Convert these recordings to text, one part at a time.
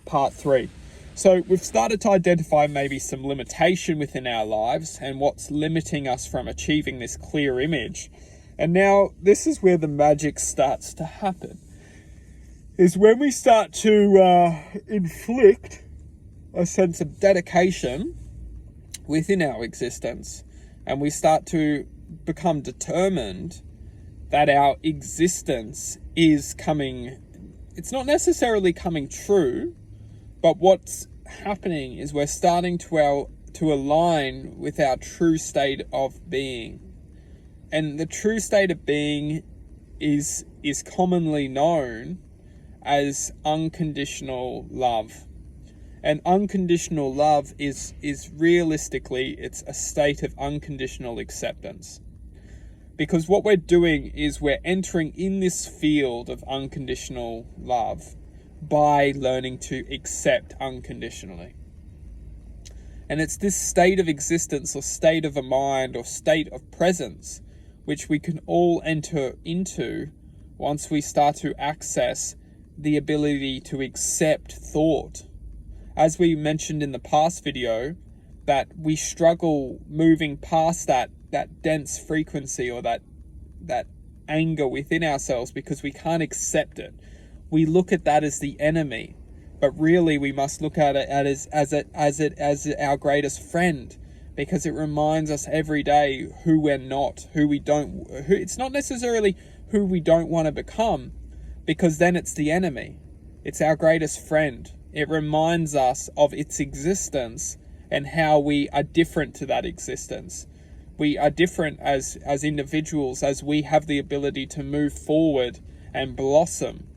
part 3. So we've started to identify maybe some limitation within our lives and what's limiting us from achieving this clear image. And now this is where the magic starts to happen, is when we start to inflict a sense of dedication within our existence, and we start to become determined that our existence is coming, it's not necessarily coming true, but what's happening is we're starting to align with our true state of being. And the true state of being is commonly known as unconditional love. And unconditional love is realistically, it's a state of unconditional acceptance. Because what we're doing is we're entering in this field of unconditional love by learning to accept unconditionally. And it's this state of existence or state of a mind or state of presence which we can all enter into once we start to access the ability to accept thought. As we mentioned in the past video, that we struggle moving past that dense frequency or that anger within ourselves because we can't accept it. We look at that as the enemy, but really we must look at it as our greatest friend, because it reminds us every day who we're not, it's not necessarily who we don't want to become, because then it's the enemy. It's our greatest friend. It reminds us of its existence and how we are different to that existence. We are different as individuals, as we have the ability to move forward and blossom,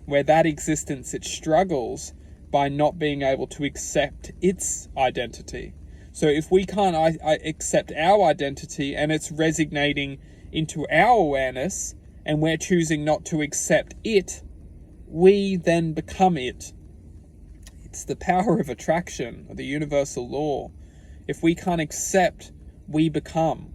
where that existence, it struggles by not being able to accept its identity. So if we can't accept our identity and it's resonating into our awareness and we're choosing not to accept it, we then become it. It's the power of attraction, the universal law. If we can't accept, we become.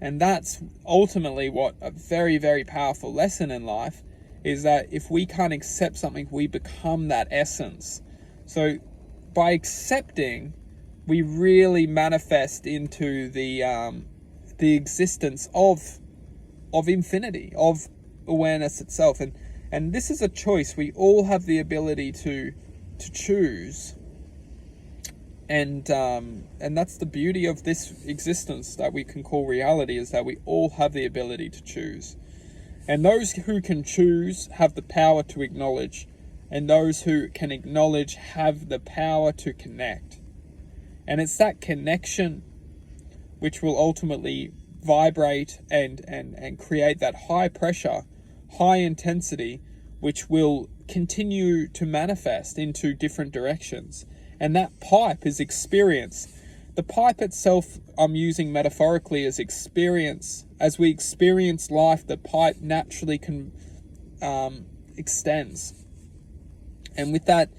And that's ultimately what a very, very powerful lesson in life is, that if we can't accept something, we become that essence. So by accepting, we really manifest into the existence of infinity, of awareness itself. And this is a choice. We all have the ability to choose. And that's the beauty of this existence that we can call reality, is that we all have the ability to choose. And those who can choose have the power to acknowledge, and those who can acknowledge have the power to connect. And it's that connection which will ultimately vibrate and create that high pressure, high intensity, which will continue to manifest into different directions. And that pipe is experience. The pipe itself, I'm using metaphorically as experience. As we experience life, the pipe naturally extends. And with that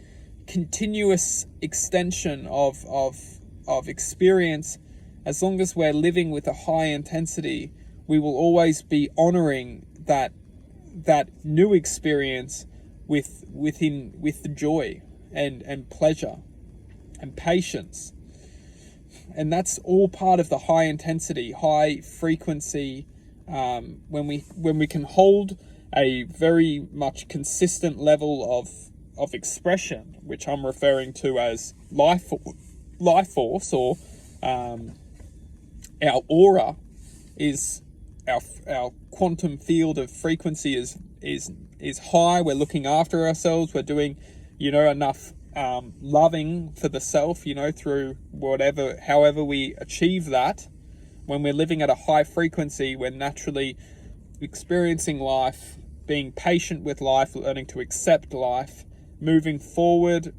continuous extension of experience, as long as we're living with a high intensity, we will always be honoring that new experience with the joy and pleasure and patience. And that's all part of the high intensity, high frequency, when we can hold a very much consistent level of expression, which I'm referring to as life force, or our aura is our quantum field of frequency is high. We're looking after ourselves. We're doing, enough loving for the self, through however we achieve that. When we're living at a high frequency, we're naturally experiencing life, being patient with life, learning to accept life, moving forward,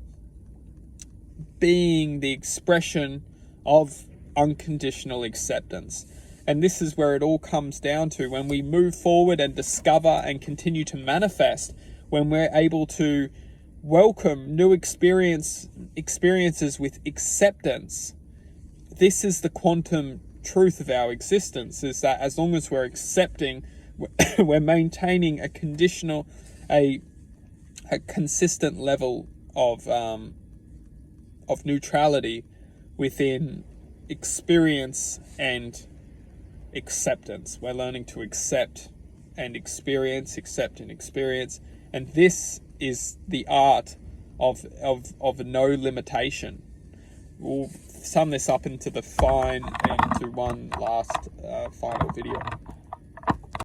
being the expression of unconditional acceptance. And this is where it all comes down to. When we move forward and discover and continue to manifest, when we're able to welcome new experiences with acceptance, this is the quantum truth of our existence, is that as long as we're accepting, we're maintaining a consistent level of neutrality within experience and acceptance. We're learning to accept and experience, and this is the art of no limitation. We'll sum this up into one last final video.